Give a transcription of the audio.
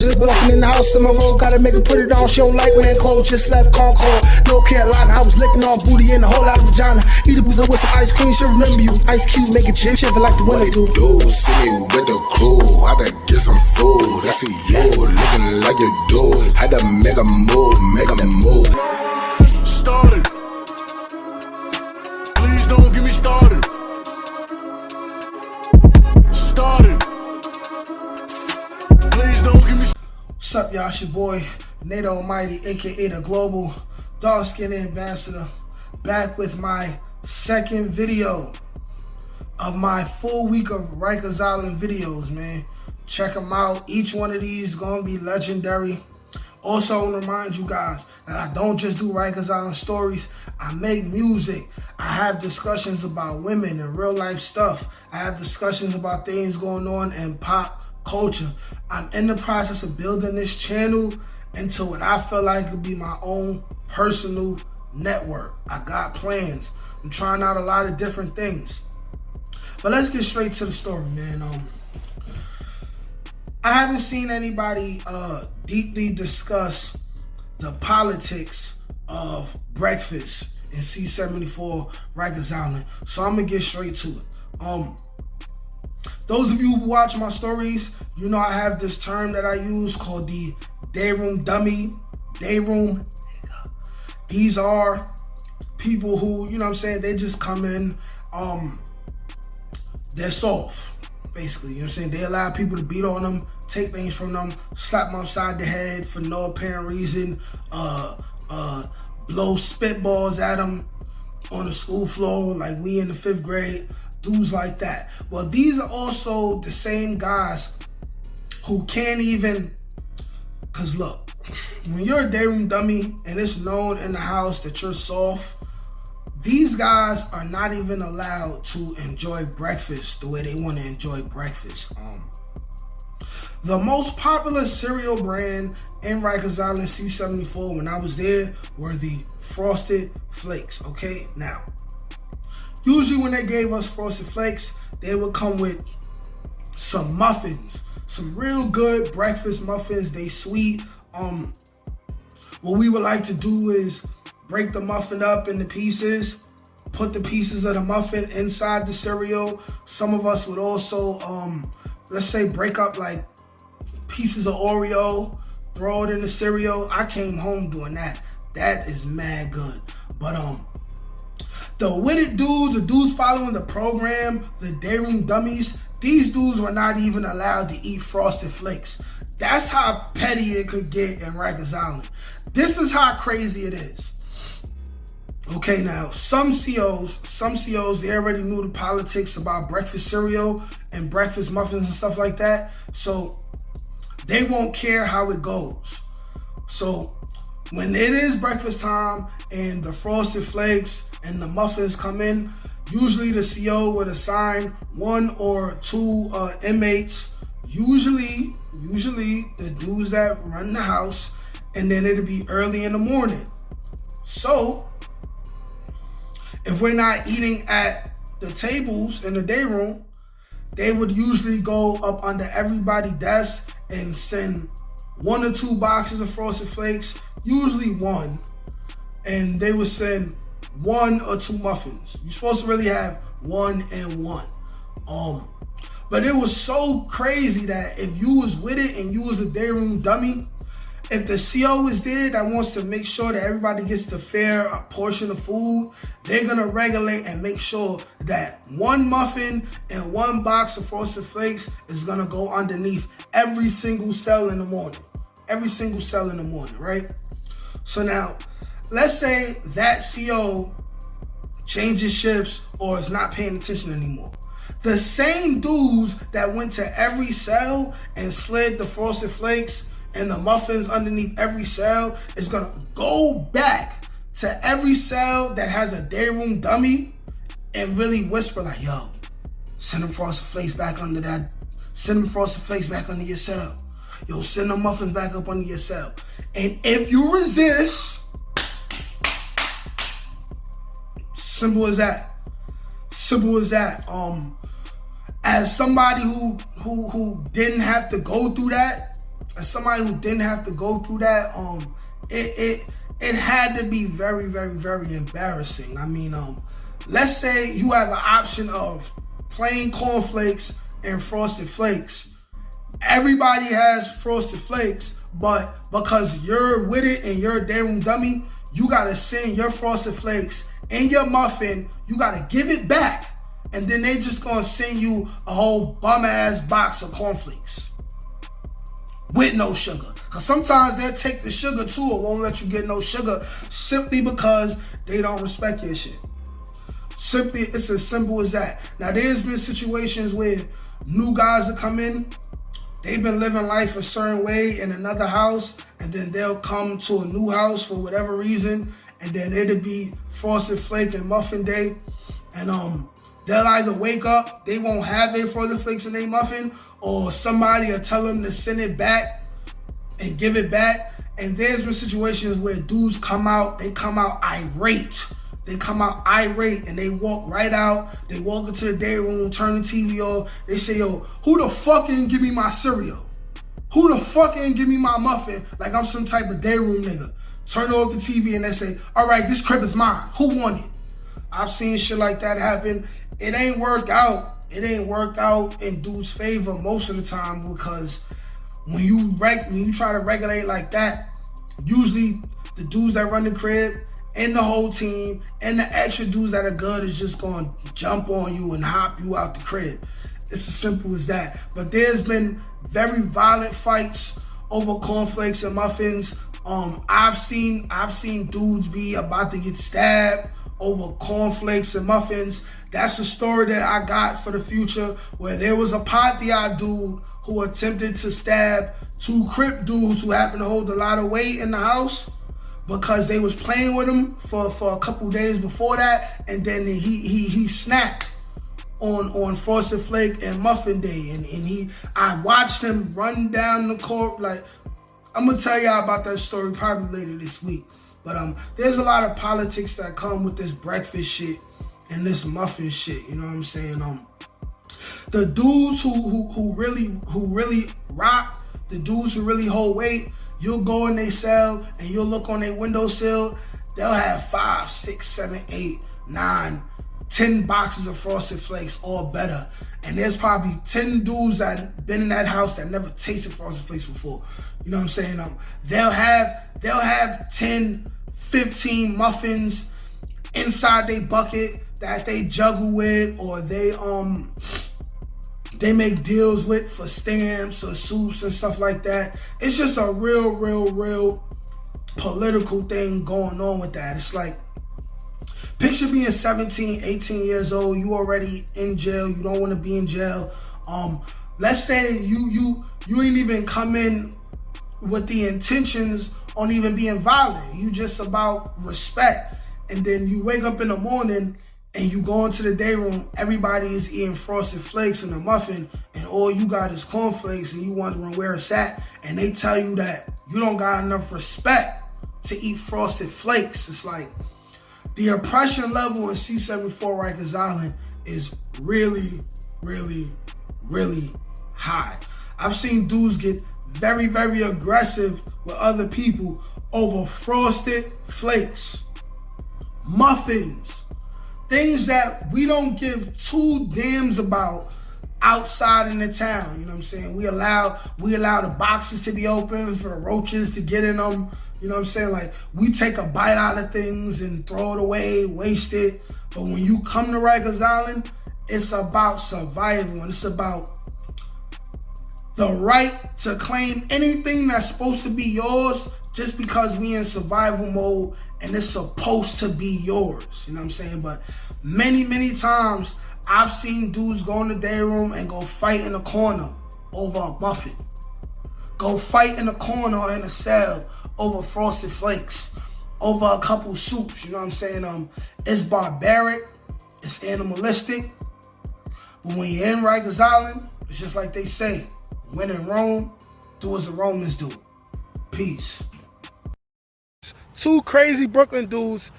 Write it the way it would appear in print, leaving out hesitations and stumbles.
Just walking in the house in my room, gotta make her put it on. She don't like wearing clothes, just left Concord, North Carolina. I was licking on booty and a whole lot of vagina. Eat a boozer with some ice cream, she'll remember you. Ice Cube, make it chip, shiver like the winter do. See me with the crew, I better get some food. I see you looking like you do. Had to make a move, Started. Please don't get me started. Started. Please don't get me started. What's up, y'all? It's your boy, Nate Almighty, aka the Global Dark Skin Ambassador, back with my second video of my full week of Rikers Island videos, man. Check them out. Each one of these gonna be legendary. Also, I want to remind you guys that I don't just do Rikers Island stories. I make music. I have discussions about women and real life stuff. I have discussions about things going on in pop culture. I'm in the process of building this channel into what I feel like could be my own personal network. I got plans. I'm trying out a lot of different things. But let's get straight to the story, man. I haven't seen anybody deeply discuss the politics of breakfast in C-74 Rikers Island, so I'm gonna get straight to it. Those of you who watch my stories, you know I have this term that I use called the day room dummy, day room. These are people who, you know what I'm saying, they just come in, they're soft, basically, you know what I'm saying? They allow people to beat on them, take things from them, slap them upside the head for no apparent reason, blow spitballs at them on the school floor like we in the 5th grade, dudes like that. Well, these are also the same guys who can't even, cause look, when you're a day room dummy and it's known in the house that you're soft, these guys are not even allowed to enjoy breakfast the way they want to enjoy breakfast. The most popular cereal brand in Rikers Island C-74 when I was there were the Frosted Flakes, okay? Now, usually when they gave us Frosted Flakes, they would come with some muffins, some real good breakfast muffins. They sweet. What we would like to do is break the muffin up into pieces, put the pieces of the muffin inside the cereal. Some of us would also, let's say, break up like pieces of Oreo, throw it in the cereal. I came home doing that. That is mad good. But the witted dudes, the dudes following the program, the day room dummies, these dudes were not even allowed to eat Frosted Flakes. That's how petty it could get in Rikers Island. This is how crazy it is. Okay, now, some COs, they already knew the politics about breakfast cereal and breakfast muffins and stuff like that. So they won't care how it goes. So when it is breakfast time and the Frosted Flakes and the muffins come in, usually the CO would assign 1 or 2 inmates, usually the dudes that run the house, and then it'll be early in the morning. So if we're not eating at the tables in the day room, they would usually go up under everybody's desk and send 1 or 2 boxes of Frosted Flakes, usually 1, and they would send 1 or 2 muffins. You're supposed to really have 1 and 1. But it was so crazy that if you was with it and you was a day room dummy, if the CO is there that wants to make sure that everybody gets the fair portion of food, they're gonna regulate and make sure that 1 muffin and 1 box of Frosted Flakes is gonna go underneath every single cell in the morning. Every single cell in the morning, right? So now, let's say that CO changes shifts or is not paying attention anymore. The same dudes that went to every cell and slid the Frosted Flakes and the muffins underneath every cell is gonna go back to every cell that has a day room dummy and really whisper like, yo, send them Frosted Flakes back under that, send them Frosted Flakes back under your cell. Yo, send them muffins back up under your cell. And if you resist, simple as that. Simple as that. As somebody who didn't have to go through that, as somebody who didn't have to go through that, it had to be very, very, very embarrassing. I mean, let's say you have an option of plain cornflakes and Frosted Flakes. Everybody has Frosted Flakes, but because you're with it and you're a damn dummy, you gotta send your Frosted Flakes and your muffin, you gotta give it back, and then they just gonna send you a whole bum-ass box of cornflakes with no sugar. Because sometimes they'll take the sugar too or won't let you get no sugar simply because they don't respect your shit. Simply, it's as simple as that. Now, there's been situations where new guys that come in, they've been living life a certain way in another house, and then they'll come to a new house for whatever reason, and then it'll be Frosted Flake and Muffin Day, and they'll either wake up, they won't have their Frosted Flakes and their muffin, or somebody will tell them to send it back and give it back. And there's been situations where dudes come out, they come out irate. They come out irate and they walk right out. They walk into the day room, turn the TV off. They say, yo, who the fuck ain't give me my cereal? Who the fuck ain't give me my muffin? Like I'm some type of day room nigga. Turn off the TV and they say, all right, this crib is mine. Who won it? I've seen shit like that happen. It ain't work out. It ain't work out in dudes' favor most of the time, because when you try to regulate like that, usually the dudes that run the crib and the whole team and the extra dudes that are good is just going to jump on you and hop you out the crib. It's as simple as that. But there's been very violent fights over cornflakes and muffins. I've seen dudes be about to get stabbed over cornflakes and muffins. That's a story that I got for the future, where there was a Pontiac dude who attempted to stab two Crip dudes who happened to hold a lot of weight in the house, because they was playing with him for a couple days before that, and then he snapped on Frosted Flake and Muffin Day, and I watched him run down the court. Like, I'm gonna tell y'all about that story probably later this week. But there's a lot of politics that come with this breakfast shit and this muffin shit. You know what I'm saying? The dudes who really rock, the dudes who really hold weight, you'll go in their cell and you'll look on their windowsill. They'll have 5, 6, 7, 8, 9, 10 boxes of Frosted Flakes, all better. And there's probably 10 dudes that been in that house that never tasted Frosted Flakes before. You know what I'm saying? They'll have 10, 15 muffins inside their bucket that they juggle with, or they make deals with for stamps or soups and stuff like that. It's just a real political thing going on with that. It's like, picture being 17, 18 years old, you already in jail, you don't want to be in jail. Let's say you ain't even come in with the intentions on even being violent. You just about respect. And then you wake up in the morning and you go into the day room, everybody is eating Frosted Flakes and a muffin, and all you got is cornflakes, and you wondering where it's at, and they tell you that you don't got enough respect to eat Frosted Flakes. It's like, the oppression level in C74 Rikers Island is really high. I've seen dudes get very aggressive with other people over Frosted Flakes, muffins, things that we don't give two damns about outside in the town. You know what I'm saying? We allow the boxes to be open for the roaches to get in them. You know what I'm saying? Like, we take a bite out of things and throw it away, waste it. But when you come to Rikers Island, it's about survival, and it's about the right to claim anything that's supposed to be yours just because we in survival mode and it's supposed to be yours. You know what I'm saying? But many times I've seen dudes go in the day room and go fight in the corner over a muffin. Go fight in the corner or in a cell over Frosted Flakes, over a couple soups. You know what I'm saying? It's barbaric, it's animalistic. But when you're in Rikers Island, it's just like they say, when in Rome, do as the Romans do. Peace. Two crazy Brooklyn dudes